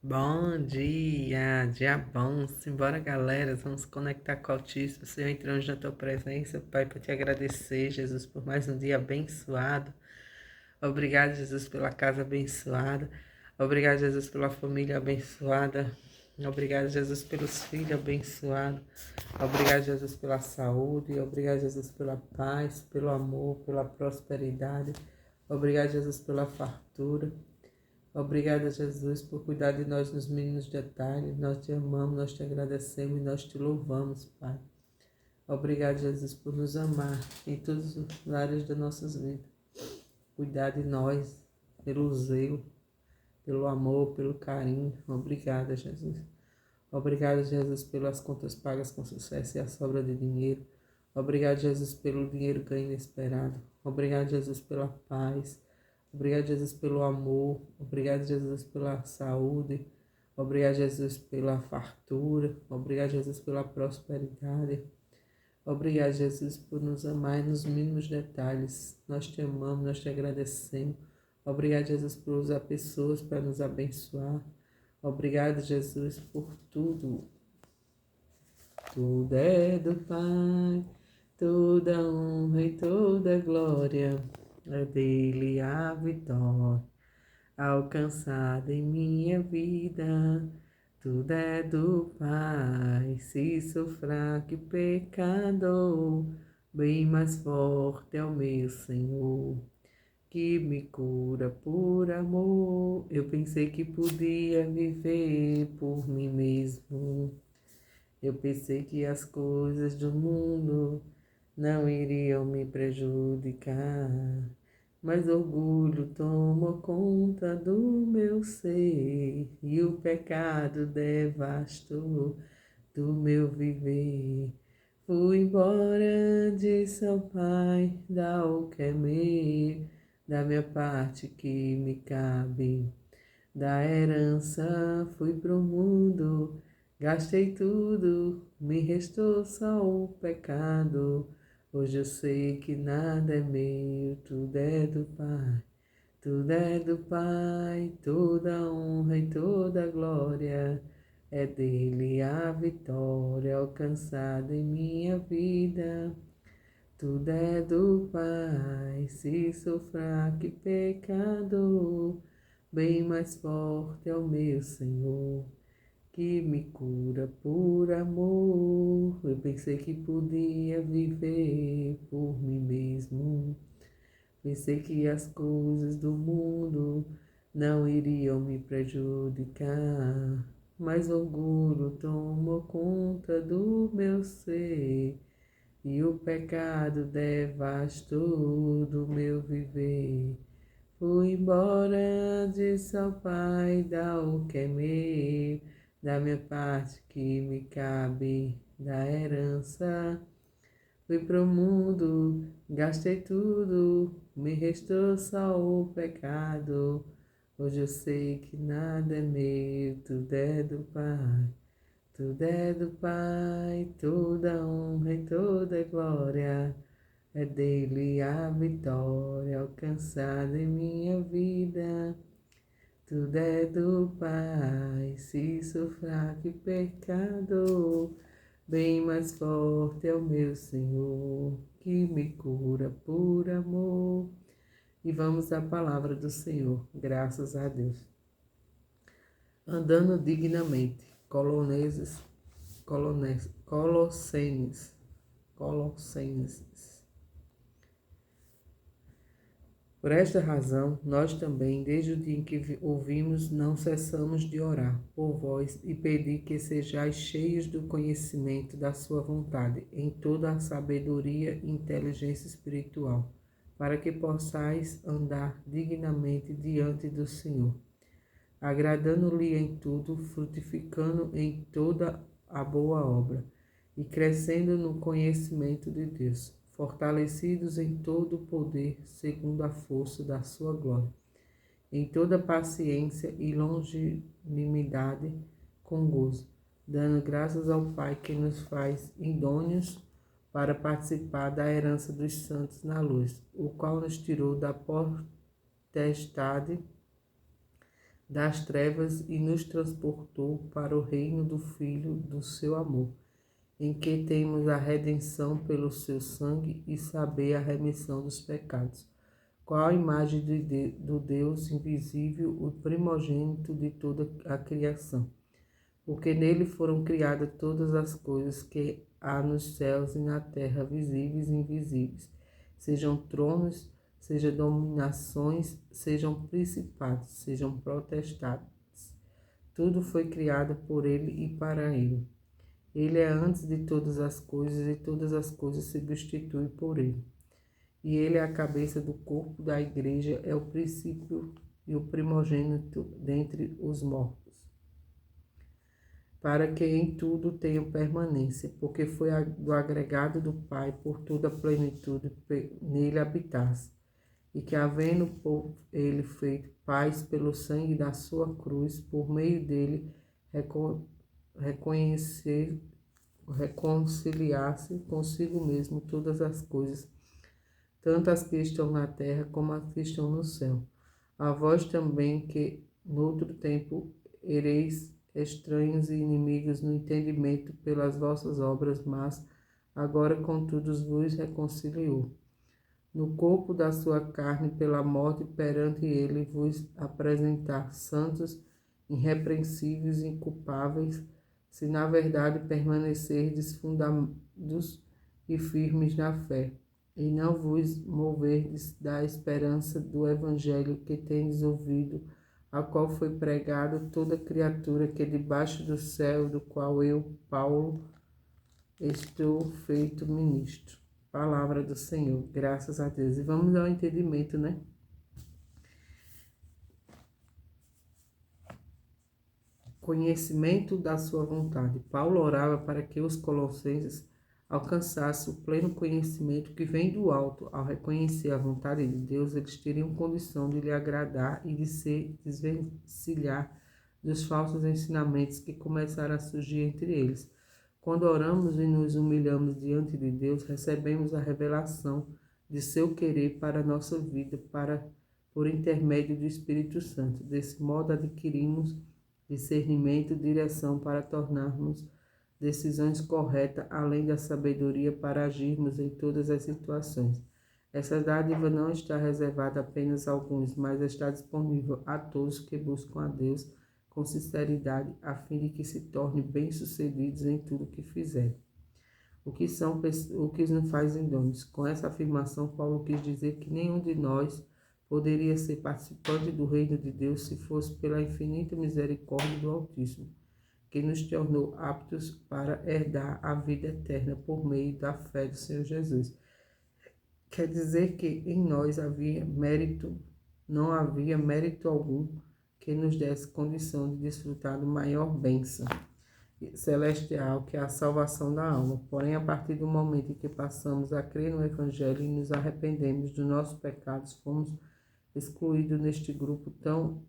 Bom dia bom, simbora galera, vamos conectar com o Altíssimo, Senhor, entramos na tua presença, Pai, para te agradecer, Jesus, por mais um dia abençoado. Obrigado, Jesus, pela casa abençoada. Obrigado, Jesus, pela família abençoada. Obrigado, Jesus, pelos filhos abençoados. Obrigado, Jesus, pela saúde. Obrigado, Jesus, pela paz, pelo amor, pela prosperidade. Obrigado, Jesus, pela fartura. Obrigada, Jesus, por cuidar de nós nos mínimos detalhes. Nós te amamos, nós te agradecemos e nós te louvamos, Pai. Obrigado, Jesus, por nos amar em todas as áreas das nossas vidas. Cuidar de nós pelo zelo, pelo amor, pelo carinho. Obrigada, Jesus. Obrigado, Jesus, pelas contas pagas com sucesso e a sobra de dinheiro. Obrigado, Jesus, pelo dinheiro ganho inesperado. Obrigado, Jesus, pela paz. Obrigado, Jesus, pelo amor. Obrigado, Jesus, pela saúde. Obrigado, Jesus, pela fartura. Obrigado, Jesus, pela prosperidade. Obrigado, Jesus, por nos amar nos mínimos detalhes. Nós te amamos, nós te agradecemos. Obrigado, Jesus, por usar pessoas para nos abençoar. Obrigado, Jesus, por tudo. Tudo é do Pai, toda honra e toda glória. É dele a vitória alcançada em minha vida. Tudo é do Pai, se sou fraco e pecador, bem mais forte é o meu Senhor, que me cura por amor. Eu pensei que podia viver por mim mesmo. Eu pensei que as coisas do mundo não iriam me prejudicar, mas orgulho tomou conta do meu ser e o pecado devastou do meu viver. Fui embora, disse ao Pai, dá o que é meu, da minha parte que me cabe. Da herança fui pro mundo, gastei tudo, me restou só o pecado. Hoje eu sei que nada é meu, tudo é do Pai. Tudo é do Pai, toda honra e toda glória. É dele a vitória alcançada em minha vida. Tudo é do Pai, se sou fraco e pecador, bem mais forte é o meu Senhor, que me cura por amor. Eu pensei que podia viver por mim mesmo, pensei que as coisas do mundo não iriam me prejudicar, mas orgulho tomou conta do meu ser e o pecado devastou do meu viver. Fui embora, disse ao Pai, dá o que é meu, da minha parte que me cabe, da herança. Fui pro mundo, gastei tudo, me restou só o pecado. Hoje eu sei que nada é meu, tudo é do Pai. Tudo é do Pai, toda honra e toda glória. É dele a vitória alcançada em minha vida. Tudo é do Pai, se sou fraco e pecador, bem mais forte é o meu Senhor, que me cura por amor. E vamos à palavra do Senhor, graças a Deus. Andando dignamente, Colossenses. Por esta razão, nós também, desde o dia em que ouvimos, não cessamos de orar por vós e pedir que sejais cheios do conhecimento da sua vontade, em toda a sabedoria e inteligência espiritual, para que possais andar dignamente diante do Senhor, agradando-lhe em tudo, frutificando em toda a boa obra e crescendo no conhecimento de Deus, fortalecidos em todo o poder, segundo a força da sua glória, em toda paciência e longanimidade com gozo, dando graças ao Pai que nos faz idôneos para participar da herança dos santos na luz, o qual nos tirou da potestade das trevas e nos transportou para o reino do Filho do seu amor, em que temos a redenção pelo seu sangue e saber a remissão dos pecados, qual a imagem do Deus invisível, o primogênito de toda a criação. Porque nele foram criadas todas as coisas que há nos céus e na terra, visíveis e invisíveis, sejam tronos, sejam dominações, sejam principados, sejam potestades. Tudo foi criado por ele e para ele. Ele é antes de todas as coisas e todas as coisas se substituem por ele. E ele é a cabeça do corpo da igreja, é o princípio e o primogênito dentre os mortos, para que em tudo tenha permanência, porque foi do agregado do Pai por toda a plenitude nele habitasse, e que havendo por ele feito paz pelo sangue da sua cruz, por meio dele reconciliasse consigo mesmo todas as coisas, tanto as que estão na terra como as que estão no céu. A vós também que, noutro tempo, ereis estranhos e inimigos no entendimento pelas vossas obras, mas agora, contudo, vos reconciliou no corpo da sua carne pela morte, perante ele vos apresentar santos, irrepreensíveis e inculpáveis, se na verdade permanecerdes fundados e firmes na fé, e não vos moverdes da esperança do evangelho que tendes ouvido, a qual foi pregado toda criatura que debaixo do céu, do qual eu, Paulo, estou feito ministro. Palavra do Senhor, graças a Deus. E vamos ao entendimento, né? Conhecimento da sua vontade. Paulo orava para que os colossenses alcançassem o pleno conhecimento que vem do alto. Ao reconhecer a vontade de Deus, eles teriam condição de lhe agradar e de se desvencilhar dos falsos ensinamentos que começaram a surgir entre eles. Quando oramos e nos humilhamos diante de Deus, recebemos a revelação de seu querer para a nossa vida, por intermédio do Espírito Santo. Desse modo, adquirimos discernimento e direção para tornarmos decisões corretas, além da sabedoria para agirmos em todas as situações. Essa dádiva não está reservada apenas a alguns, mas está disponível a todos que buscam a Deus com sinceridade, a fim de que se tornem bem-sucedidos em tudo que fizerem. O que nos faz idôneos? Com essa afirmação, Paulo quis dizer que nenhum de nós poderia ser participante do reino de Deus se fosse pela infinita misericórdia do Altíssimo, que nos tornou aptos para herdar a vida eterna por meio da fé do Senhor Jesus. Quer dizer que em nós não havia mérito algum que nos desse condição de desfrutar do maior bênção celestial, que é a salvação da alma. Porém, a partir do momento em que passamos a crer no Evangelho e nos arrependemos dos nossos pecados, fomos excluídos neste grupo tão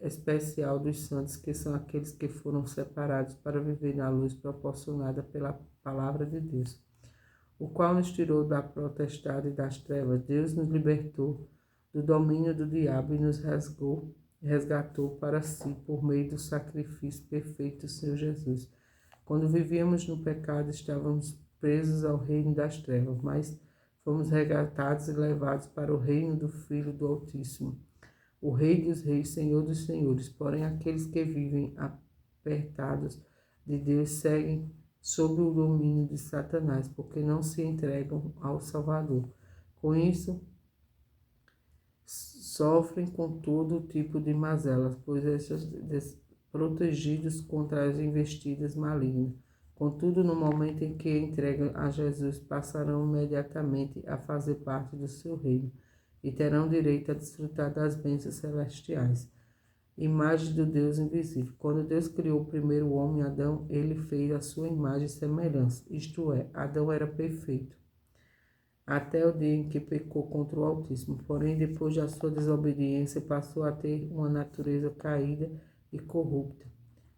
especial dos santos, que são aqueles que foram separados para viver na luz proporcionada pela palavra de Deus, o qual nos tirou da potestade das trevas. Deus nos libertou do domínio do diabo e nos resgatou para si por meio do sacrifício perfeito do Senhor Jesus. Quando vivíamos no pecado, estávamos presos ao reino das trevas, mas fomos resgatados e levados para o reino do Filho do Altíssimo, o Rei dos Reis, Senhor dos Senhores. Porém, aqueles que vivem apertados de Deus seguem sob o domínio de Satanás, porque não se entregam ao Salvador. Com isso, sofrem com todo tipo de mazelas, pois estes protegidos contra as investidas malignas. Contudo, no momento em que entregam a Jesus, passarão imediatamente a fazer parte do seu reino e terão direito a desfrutar das bênçãos celestiais. Imagem do Deus invisível. Quando Deus criou o primeiro homem, Adão, ele fez a sua imagem e semelhança, isto é, Adão era perfeito, até o dia em que pecou contra o Altíssimo. Porém, depois da sua desobediência, passou a ter uma natureza caída e corrupta,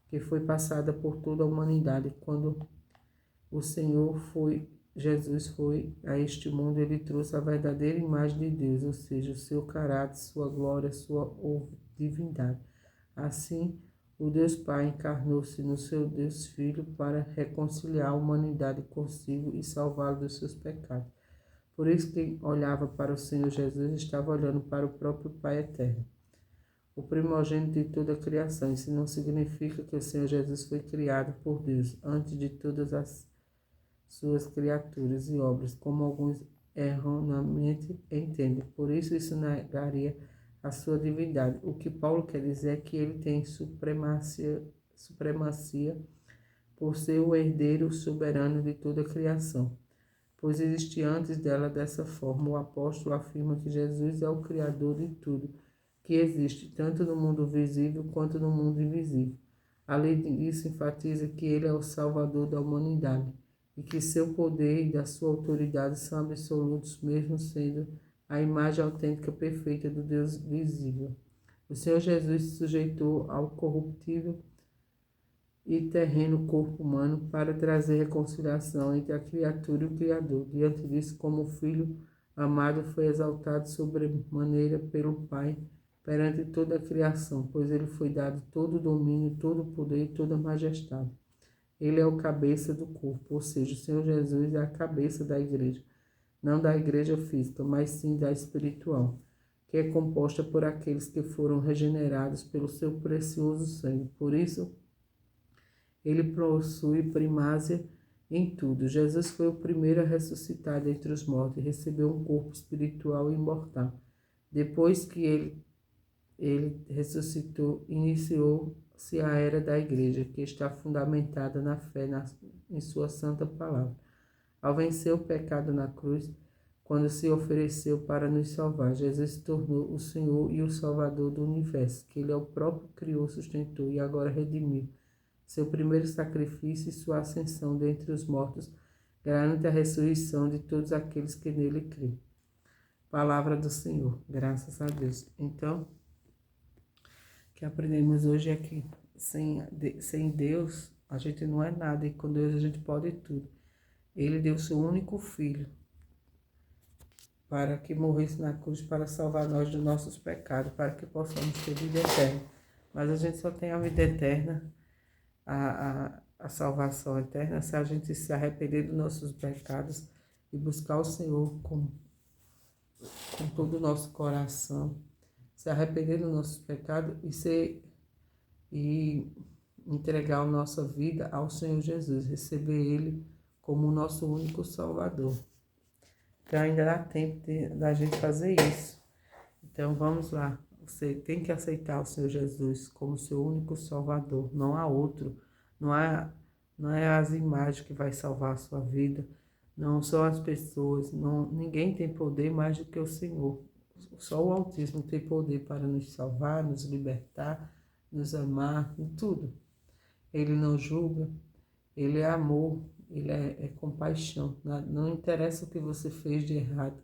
que foi passada por toda a humanidade. Quando o Senhor Jesus foi a este mundo, ele trouxe a verdadeira imagem de Deus, ou seja, o seu caráter, sua glória, sua divindade. Assim, o Deus Pai encarnou-se no seu Deus Filho para reconciliar a humanidade consigo e salvá-lo dos seus pecados. Por isso, quem olhava para o Senhor Jesus estava olhando para o próprio Pai eterno, o primogênito de toda a criação. Isso não significa que o Senhor Jesus foi criado por Deus antes de todas as suas criaturas e obras, como alguns erroneamente entendem. Por isso negaria a sua divindade. O que Paulo quer dizer é que ele tem supremacia por ser o herdeiro soberano de toda a criação, pois existe antes dela dessa forma. O apóstolo afirma que Jesus é o Criador de tudo que existe, tanto no mundo visível quanto no mundo invisível. Além disso, enfatiza que ele é o Salvador da humanidade e que seu poder e da sua autoridade são absolutos, mesmo sendo a imagem autêntica perfeita do Deus visível. O Senhor Jesus se sujeitou ao corruptível e terreno corpo humano para trazer reconciliação entre a criatura e o Criador. Diante disso, como filho amado, foi exaltado sobremaneira pelo Pai perante toda a criação, pois ele foi dado todo o domínio, todo o poder e toda a majestade. Ele é o cabeça do corpo, ou seja, o Senhor Jesus é a cabeça da igreja, não da igreja física, mas sim da espiritual, que é composta por aqueles que foram regenerados pelo seu precioso sangue. Por isso, ele possui primázia em tudo. Jesus foi o primeiro a ressuscitar dentre os mortos e recebeu um corpo espiritual e imortal. Depois que ele ressuscitou, iniciou-se a era da igreja, que está fundamentada na fé em sua santa palavra. Ao vencer o pecado na cruz, quando se ofereceu para nos salvar, Jesus se tornou o Senhor e o Salvador do universo, que ele é o próprio criou, sustentou e agora redimiu. Seu primeiro sacrifício e sua ascensão dentre os mortos garante a ressurreição de todos aqueles que nele crêem. Palavra do Senhor, graças a Deus. Então, o que aprendemos hoje é que sem Deus a gente não é nada, e com Deus a gente pode tudo. Ele deu seu único filho para que morresse na cruz para salvar nós dos nossos pecados, para que possamos ter vida eterna. Mas a gente só tem a vida eterna, a salvação eterna, se a gente se arrepender dos nossos pecados e buscar o Senhor com todo o nosso coração, se arrepender dos nossos pecados e entregar a nossa vida ao Senhor Jesus, receber Ele como o nosso único Salvador. Então ainda dá tempo da gente fazer isso. Então vamos lá, você tem que aceitar o Senhor Jesus como seu único Salvador, não há outro, não é as imagens que vai salvar a sua vida, não são as pessoas, ninguém tem poder mais do que o Senhor. Só o Altíssimo tem poder para nos salvar, nos libertar, nos amar, em tudo. Ele não julga, ele é amor, ele é compaixão. Não interessa o que você fez de errado.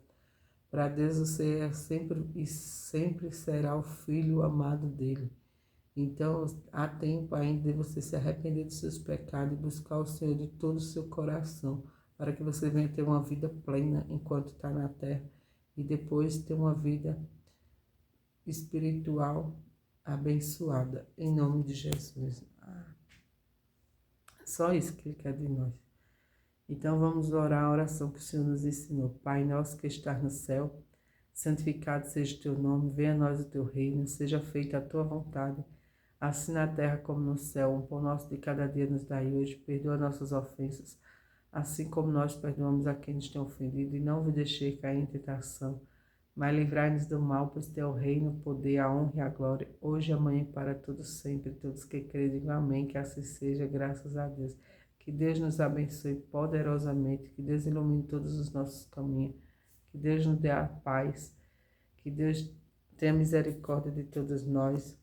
Para Deus você é sempre será o filho amado dele. Então há tempo ainda de você se arrepender dos seus pecados e buscar o Senhor de todo o seu coração, para que você venha ter uma vida plena enquanto está na terra e depois ter uma vida espiritual abençoada, em nome de Jesus. Só isso que Ele quer de nós. Então vamos orar a oração que o Senhor nos ensinou. Pai nosso que estás no céu, santificado seja o teu nome, venha a nós o teu reino, seja feita a tua vontade, assim na terra como no céu. O pão nosso de cada dia nos dai hoje, perdoa nossas ofensas, assim como nós perdoamos a quem nos tem ofendido, e não vos deixei cair em tentação, mas livrai-nos do mal, pois teu reino, o poder, a honra e a glória, hoje, amanhã e para todos sempre. Todos que creem, digam amém, que assim seja, graças a Deus. Que Deus nos abençoe poderosamente, que Deus ilumine todos os nossos caminhos, que Deus nos dê a paz, que Deus tenha misericórdia de todos nós,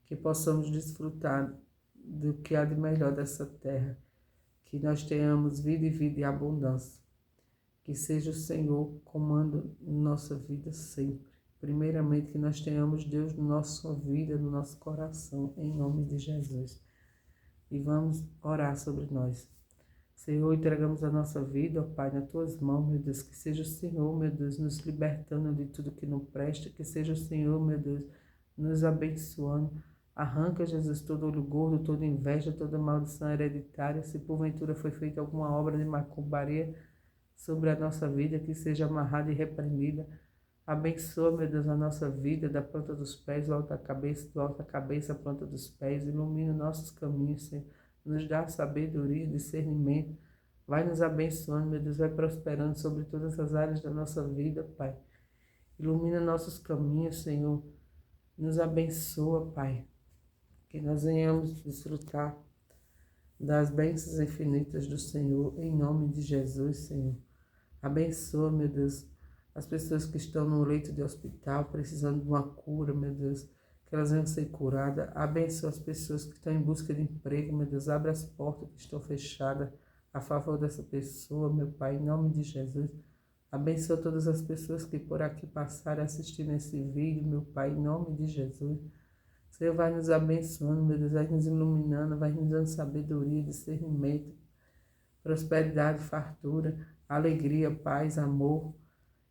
que possamos desfrutar do que há de melhor dessa terra, que nós tenhamos vida e vida e abundância. Que seja o Senhor comando nossa vida sempre. Primeiramente, que nós tenhamos Deus na nossa vida, no nosso coração, em nome de Jesus. E vamos orar sobre nós. Senhor, entregamos a nossa vida, ó Pai, nas tuas mãos, meu Deus. Que seja o Senhor, meu Deus, nos libertando de tudo que não presta. Que seja o Senhor, meu Deus, nos abençoando, Arranca, Jesus, todo olho gordo, toda inveja, toda maldição hereditária. Se porventura foi feita alguma obra de macumbaria sobre a nossa vida, que seja amarrada e repreendida. Abençoa, meu Deus, a nossa vida, da planta dos pés, do alto da cabeça, do alto da cabeça, à planta dos pés. Ilumina nossos caminhos, Senhor. Nos dá sabedoria, discernimento. Vai nos abençoando, meu Deus, vai prosperando sobre todas as áreas da nossa vida, Pai. Ilumina nossos caminhos, Senhor. Nos abençoa, Pai. Que nós venhamos desfrutar das bênçãos infinitas do Senhor, em nome de Jesus, Senhor. Abençoa, meu Deus, as pessoas que estão no leito de hospital, precisando de uma cura, meu Deus, que elas venham ser curadas. Abençoa as pessoas que estão em busca de emprego, meu Deus, abre as portas que estão fechadas a favor dessa pessoa, meu Pai, em nome de Jesus. Abençoa todas as pessoas que por aqui passaram assistindo esse vídeo, meu Pai, em nome de Jesus. Senhor, vai nos abençoando, meu Deus, vai nos iluminando, vai nos dando sabedoria, discernimento, prosperidade, fartura, alegria, paz, amor.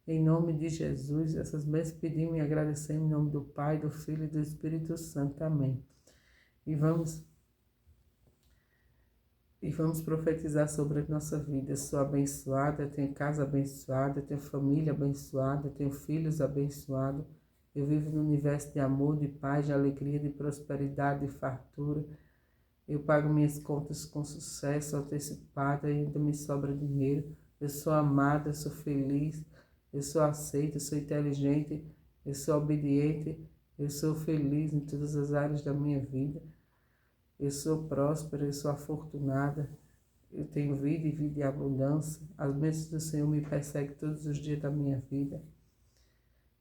Em nome de Jesus, essas bênçãos pedimos e agradecemos em nome do Pai, do Filho e do Espírito Santo. Amém. E vamos profetizar sobre a nossa vida. Eu sou abençoada, eu tenho casa abençoada, eu tenho família abençoada, eu tenho filhos abençoados. Eu vivo no universo de amor, de paz, de alegria, de prosperidade, de fartura. Eu pago minhas contas com sucesso antecipado e ainda me sobra dinheiro. Eu sou amada, eu sou feliz, eu sou aceita, eu sou inteligente, eu sou obediente, eu sou feliz em todas as áreas da minha vida. Eu sou próspera, eu sou afortunada, eu tenho vida e vida em abundância. As bênçãos do Senhor me perseguem todos os dias da minha vida.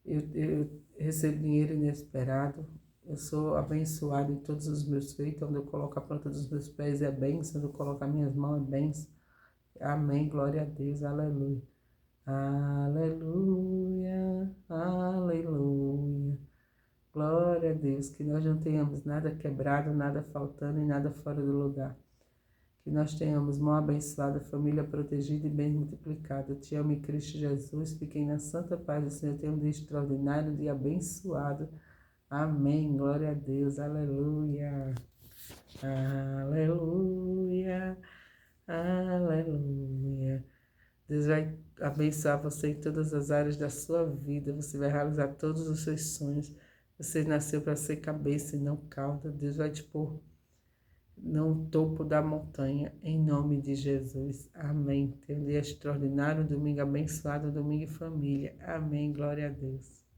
Eu recebo dinheiro inesperado. Eu sou abençoada em todos os meus feitos. Onde eu coloco a planta dos meus pés é bênção, onde eu coloco as minhas mãos é bênção. Amém, glória a Deus, aleluia. Aleluia, aleluia. Glória a Deus, que nós não tenhamos nada quebrado, nada faltando e nada fora do lugar. Que nós tenhamos mão abençoada, família protegida e bem multiplicada. Eu te amo em Cristo Jesus. Fiquem na santa paz do Senhor. Tenham um dia extraordinário, um dia abençoado. Amém. Glória a Deus. Aleluia. Aleluia. Aleluia. Deus vai abençoar você em todas as áreas da sua vida. Você vai realizar todos os seus sonhos. Você nasceu para ser cabeça e não cauda. Deus vai te pôr no topo da montanha, em nome de Jesus. Amém. Tenha um dia extraordinário, domingo abençoado, domingo em família. Amém. Glória a Deus.